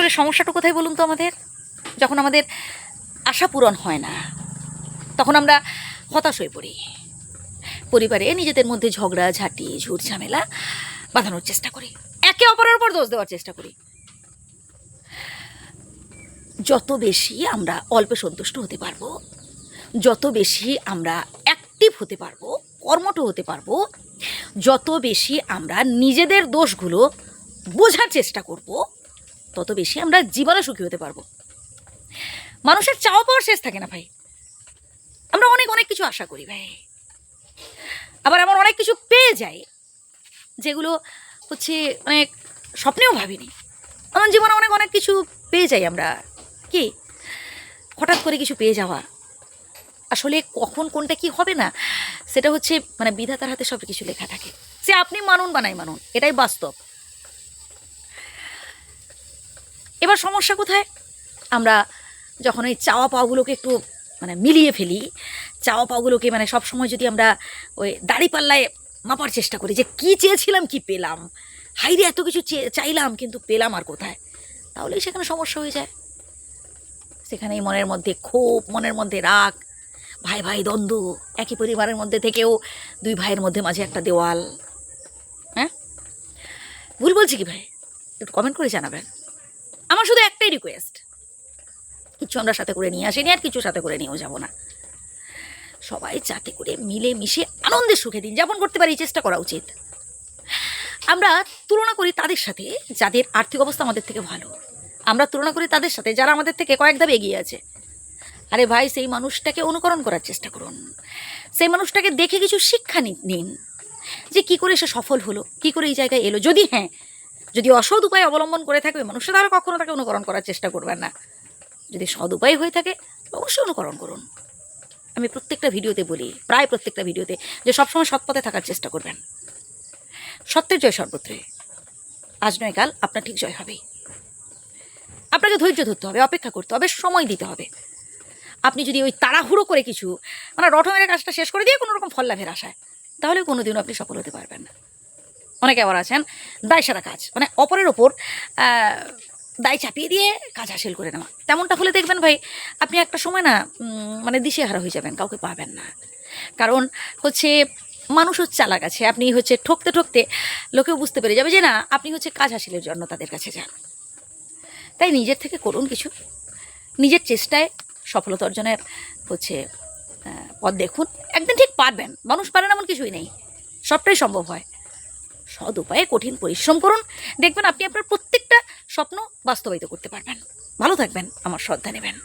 আসলে সমস্যাটা কোথায় বলুন তো আমাদের? যখন আমাদের আশা পূরণ হয় না তখন আমরা হতাশ হয়ে পড়ি। পরিবারে নিজেদের মধ্যে ঝগড়া ঝাঁটি ঝুট ঝামেলা বাঁধানোর চেষ্টা করি, একে অপরের উপর দোষ দেওয়ার চেষ্টা করি। যত বেশি আমরা অল্পে সন্তুষ্ট হতে পারবো, যত বেশি আমরা অ্যাক্টিভ হতে পারবো, কর্মঠ হতে পারবো, যত বেশি আমরা নিজেদের দোষগুলো বোঝার চেষ্টা করব, তত বেশি আমরা জীবনে সুখী হতে পারবো। মানুষের চাওয়া পাওয়ার শেষ থাকে না ভাই। আমরা অনেক অনেক কিছু আশা করি ভাই, আবার এমন অনেক কিছু পেয়ে যাই যেগুলো হচ্ছে অনেক স্বপ্নেও ভাবিনি। আমার জীবনে অনেক অনেক কিছু পেয়ে যাই আমরা, কি হঠাৎ করে কিছু পেয়ে যাওয়া, আসলে কখন কোনটা কি হবে না সেটা হচ্ছে মানে বিধাতার হাতে সব কিছু লেখা থাকে। সে আপনি মানুন বা নাই মানুন, এটাই বাস্তব। এবার সমস্যা কোথায়? আমরা যখন এই চাওয়া পাওয়াগুলোকে একটু মানে মিলিয়ে ফেলি, চাওয়া পাওয়াগুলোকে মানে সবসময় যদি আমরা ওই দাড়িপাল্লায় মাপার চেষ্টা করি যে কী চেয়েছিলাম কি পেলাম, হাইরে এত কিছু চাইলাম কিন্তু পেলাম আর কোথায়, তাহলেই সেখানে সমস্যা হয়ে যায়। সেখানেই মনের মধ্যে ক্ষোভ, মনের মধ্যে রাগ, ভাই ভাই দ্বন্দ্ব, একই পরিবারের মধ্যে থেকেও দুই ভাইয়ের মধ্যে মাঝে একটা দেওয়াল। হ্যাঁ, ভুল বলছি কি ভাই? একটু কমেন্ট করে জানাবেন। আমার শুধু একটাই রিকোয়েস্ট, কিছু আমরা সাথে করে নিয়ে আসিনি আর কিছু সাথে করে নিয়েও যাব না। সবাই যাতে করে মিলে মিশে আনন্দের সুখে দিন যাপন করতে পারি চেষ্টা করা উচিত। আমরা তুলনা করি তাদের সাথে যাদের আর্থিক অবস্থা আমাদের থেকে ভালো, আমরা তুলনা করি তাদের সাথে যারা আমাদের থেকে কয়েক ধাপ এগিয়ে আছে। আরে ভাই, সেই মানুষটাকে অনুকরণ করার চেষ্টা করুন, সেই মানুষটাকে দেখে কিছু শিক্ষা নিন যে কী করে সে সফল হলো, কী করে এই জায়গায় এলো। যদি অসৎ উপায় অবলম্বন করে থাকবে মানুষটা, তারা কখনো তাকে অনুকরণ করার চেষ্টা করবেন না। যদি সৎ উপায় হয়ে থাকে অবশ্যই অনুকরণ করুন। আমি প্রত্যেকটা ভিডিওতে বলি, প্রায় প্রত্যেকটা ভিডিওতে, যে সবসময় সৎ পথে থাকার চেষ্টা করবেন। সত্যের জয় সর্বত্রই, আজ নয় কাল আপনার ঠিক জয় হবেই। আপনাকে ধৈর্য ধরতে হবে, অপেক্ষা করতে হবে, সময় দিতে হবে। আপনি যদি ওই তাড়াহুড়ো করে কিছু মানে রটমের কাজটা শেষ করে দিয়ে কোনো রকম ফল লাভের আশায়, তাহলে কোনোদিনও আপনি সফল হতে পারবেন না। অনেকে আবার আছেন দায় সারা কাজ, মানে অপরের ওপর দায় চাপিয়ে দিয়ে কাজ হাসিল করে নেওয়া। তেমনটা হলে দেখবেন ভাই, আপনি একটা সময় না মানে দিশেহারা হয়ে যাবেন, কাউকে পাবেন না। কারণ হচ্ছে মানুষ হচ্ছে চালাক আছে, আপনি হচ্ছে ঠকতে ঠকতে লোকেও বুঝতে পেরে যাবে যে না, আপনি হচ্ছে কাজ হাসিলের জন্য তাদের কাছে যান। তাই নিজের থেকে করুন কিছু, নিজের চেষ্টায় সফলতা অর্জনের হচ্ছে পথ দেখুন, একদিন ঠিক পারবেন। মানুষ পারে না এমন কিছুই নেই, সবটাই সম্ভব হয়। সৎ উপায়ে কঠিন পরিশ্রম করুন, দেখবেন আপনি আপনার প্রত্যেকটা স্বপ্ন বাস্তবায়িত করতে পারবেন। ভালো থাকবেন, আমার শ্রদ্ধা নেবেন।